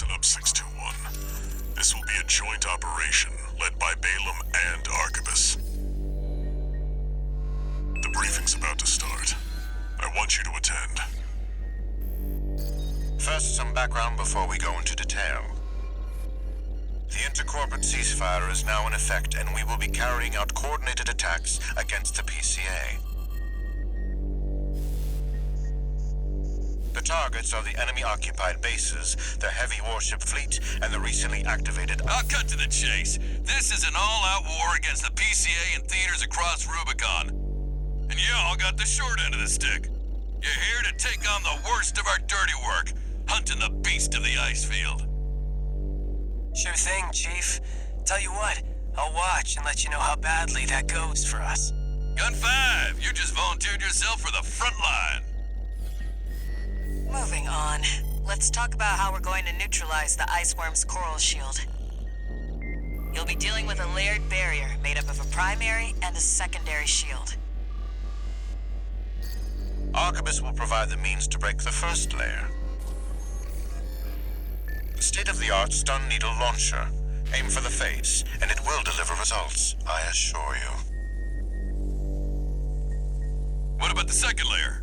Listen up, 621. This will be a joint operation led by Balaam and Arquebus. The briefing's about to start. I want you to attend. First, some background before we go into detail. The intercorporate ceasefire is now in effect, and we will be carrying out coordinated attacks against the PCA. The targets are the enemy-occupied bases, the heavy warship fleet, and the recently activated... I'll cut to the chase. This is an all-out war against the PCA and theaters across Rubicon. And y'all got the short end of the stick. You're here to take on the worst of our dirty work, hunting the beast of the ice field. Sure thing, Chief. Tell you what, I'll watch and let you know how badly that goes for us. Gun 5, you just volunteered yourself for the front line. Moving on. Let's talk about how we're going to neutralize the Iceworm's coral shield. You'll be dealing with a layered barrier made up of a primary and a secondary shield. Arquebus will provide the means to break the first layer. State-of-the-art stun needle launcher. Aim for the face, and it will deliver results, I assure you. What about the second layer?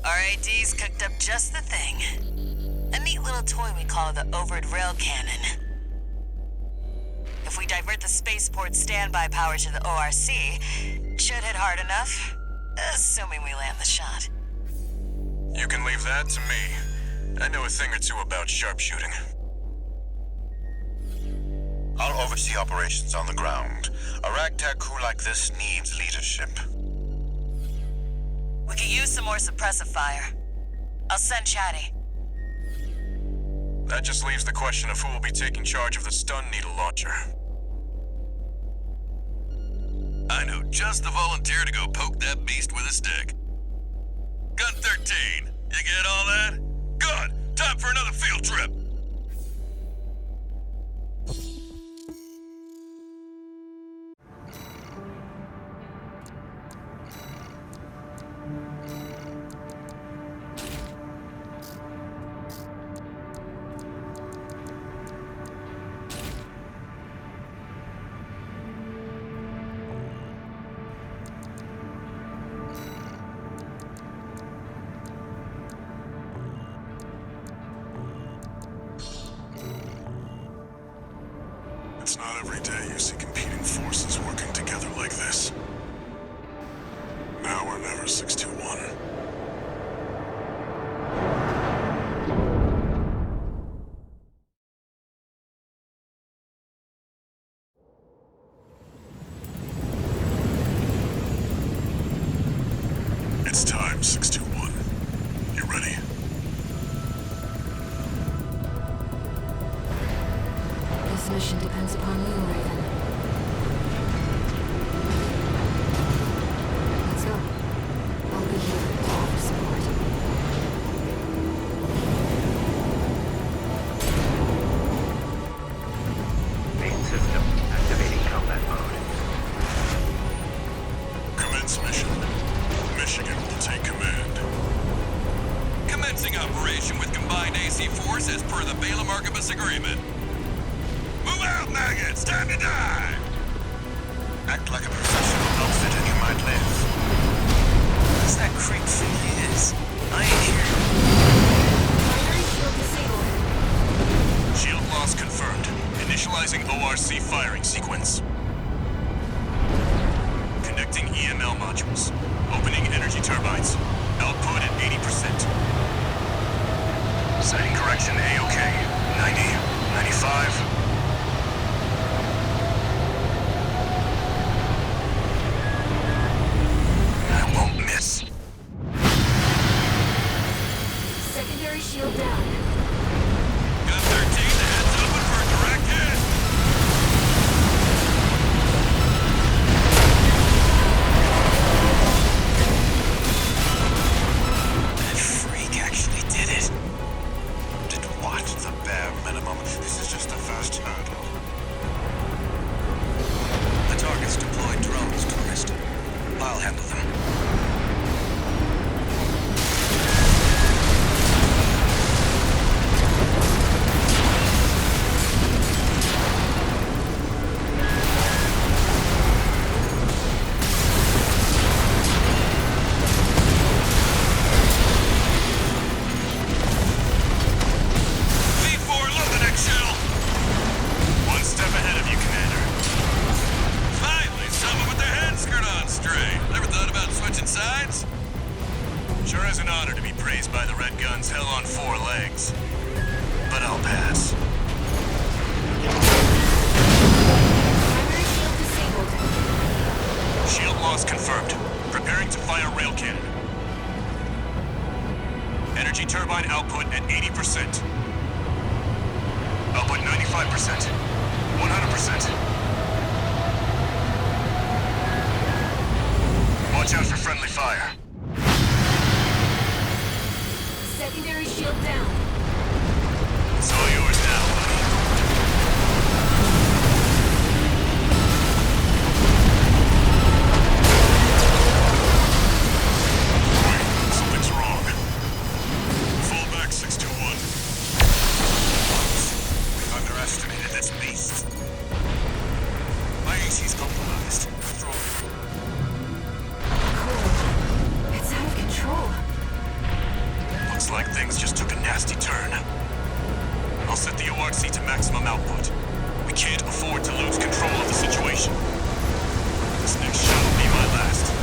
RAD's cooked up just the thing. A neat little toy we call the Overed Rail Cannon. If we divert the spaceport standby power to the ORC, it should hit hard enough, assuming we land the shot. You can leave that to me. I know a thing or two about sharpshooting. I'll oversee operations on the ground. A ragtag crew like this needs leadership. We could use some more suppressive fire. I'll send Chatty. That just leaves the question of who will be taking charge of the stun needle launcher. I know just the volunteer to go poke that beast with a stick. Gun 13, you get all that? Good! Time for another field trip! It's not every day you see competing forces working together like this. Now or never, 621. It's time, 621. You ready? This mission depends upon you, Raven. Let's go. I'll be here to offer support. Main system activating combat mode. Commence mission. Michigan will take command. Commencing operation with combined AC force as per the Balaam Arquebus agreement. Move out, maggots! Time to die! Act like a professional outfit and you might live. What's that creep think he is? I ain't here. Primary shield disabled. Shield loss confirmed. Initializing ORC firing sequence. Connecting EML modules. Opening energy turbines. Output at 80%. Setting correction A-OK. 90, 95. I won't miss. Secondary shield down. Gun 13, the head's open for a direct hit! That freak actually did it. Did what? The bare minimum. This is just the first hurdle. The target's deployed drones, tourist. I'll handle them. Sure is an honor to be praised by the Red Guns hell on 4 legs. But I'll pass. Primary shield disabled. Shield loss confirmed. Preparing to fire rail cannon. Energy turbine output at 80%. Output 95%. 100%. Watch out for friendly fire. Secondary shield down. It's all yours now, buddy. Wait, something's wrong. Fall back, 621. We've underestimated this beast. My AC's compromised. Coral. It's out of control. Looks like things just took a nasty turn. I'll set the ORC to maximum output. We can't afford to lose control of the situation. This next shot will be my last.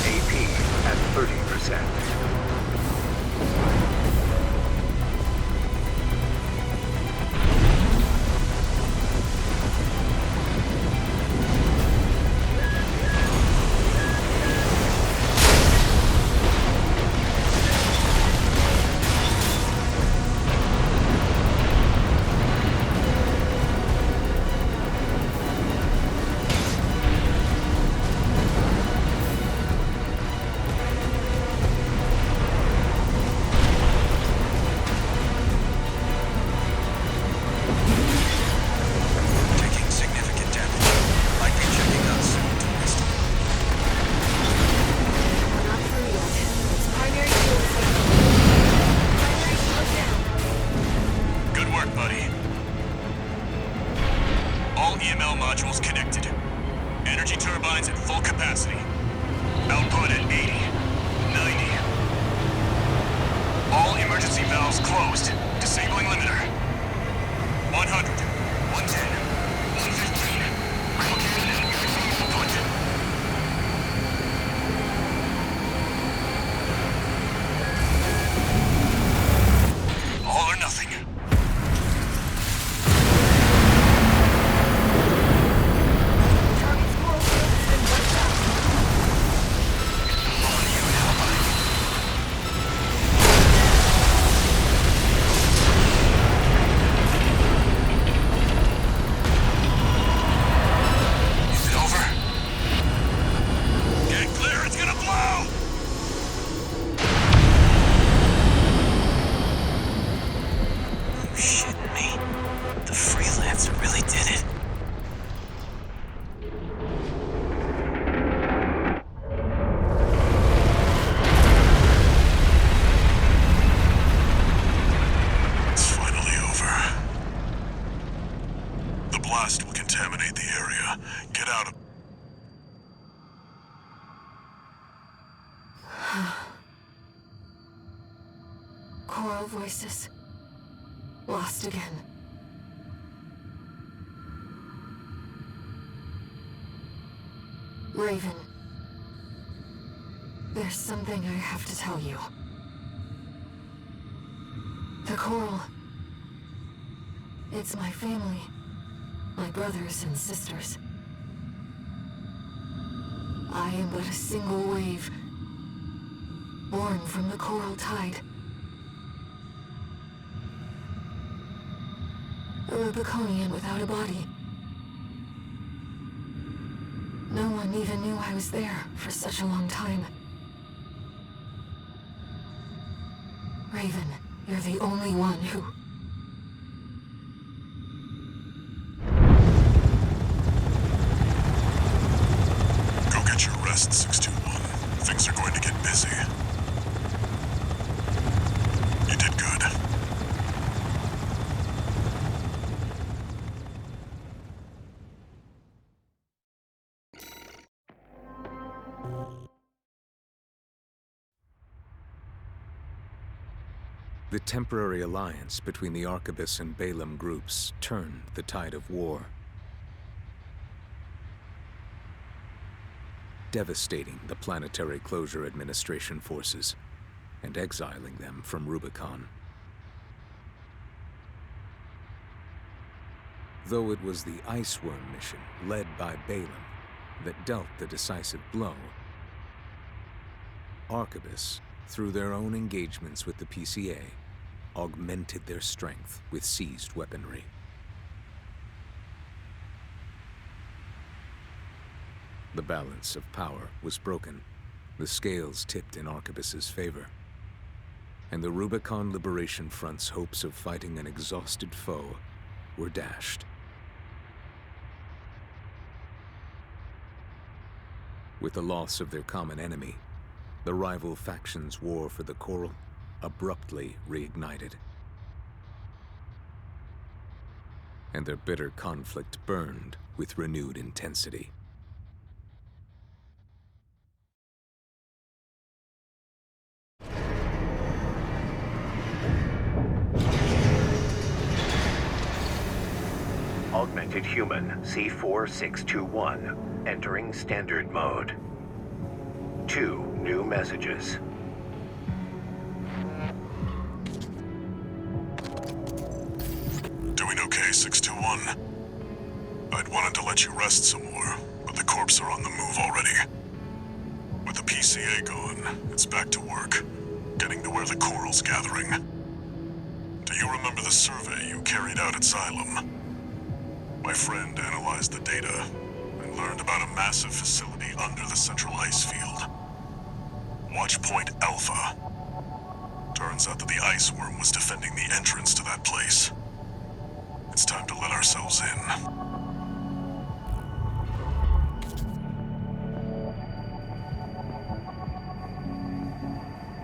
AP at 30%. Taking significant damage. Might be checking out soon to wisdom. We're not through yet. Its primary shield is down. Primary shield down. Good work, buddy. All EML modules connected. Energy turbines at full capacity. Output at 80, 90. All emergency valves closed. Disabling limiter. 100, 110, 115. Rail cannon output. All or nothing. Target's coral shield has been wiped out. On you now, buddy. Is it over? Get clear, it's gonna blow! You shitting me? The freelancer really did it. It's finally over. The blast will contaminate the area. Get out of... Coral voices. Lost again. Raven. There's something I have to tell you. The Coral. It's my family. My brothers and sisters. I am but a single wave. Born from the Coral Tide. A Rubiconian without a body. No one even knew I was there for such a long time. Raven, you're the only one who... Go get your rest, 621. Things are going to get busy. You did good. The temporary alliance between the Arquebus and Balaam groups turned the tide of war. devastating the Planetary Closure Administration forces and exiling them from Rubicon. Though it was the Iceworm mission, led by Balaam, that dealt the decisive blow, Arquebus, through their own engagements with the PCA, augmented their strength with seized weaponry. The balance of power was broken, the scales tipped in Arquebus's favor, and the Rubicon Liberation Front's hopes of fighting an exhausted foe were dashed. With the loss of their common enemy, the rival factions' war for the Coral abruptly reignited. And their bitter conflict burned with renewed intensity. Augmented Human C4621, entering Standard Mode. 2 new messages. Doing okay, 621? I'd wanted to let you rest some more, but the Corps are on the move already. With the PCA gone, it's back to work, getting to where the Coral's gathering. Do you remember the survey you carried out at Xylem? My friend analyzed the data and learned about a massive facility under the central ice field. Watchpoint Alpha. Turns out that the Iceworm was defending the entrance to that place. It's time to let ourselves in.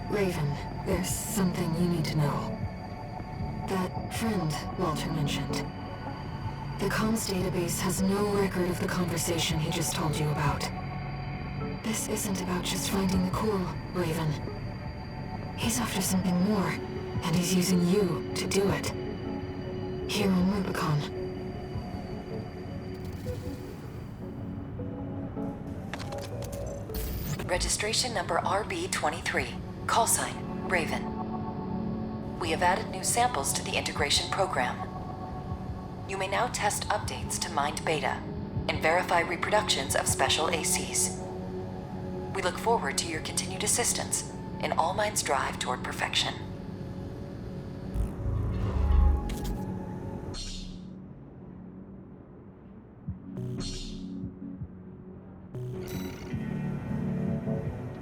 Raven, there's something you need to know. That friend Walter mentioned. The comms database has no record of the conversation he just told you about. This isn't about just finding the Coral, Raven. He's after something more, and he's using you to do it. Here on Rubicon. Registration number RB23. Call sign, Raven. We have added new samples to the integration program. You may now test updates to Mind Beta and verify reproductions of special ACs. We look forward to your continued assistance in All Mind's drive toward perfection.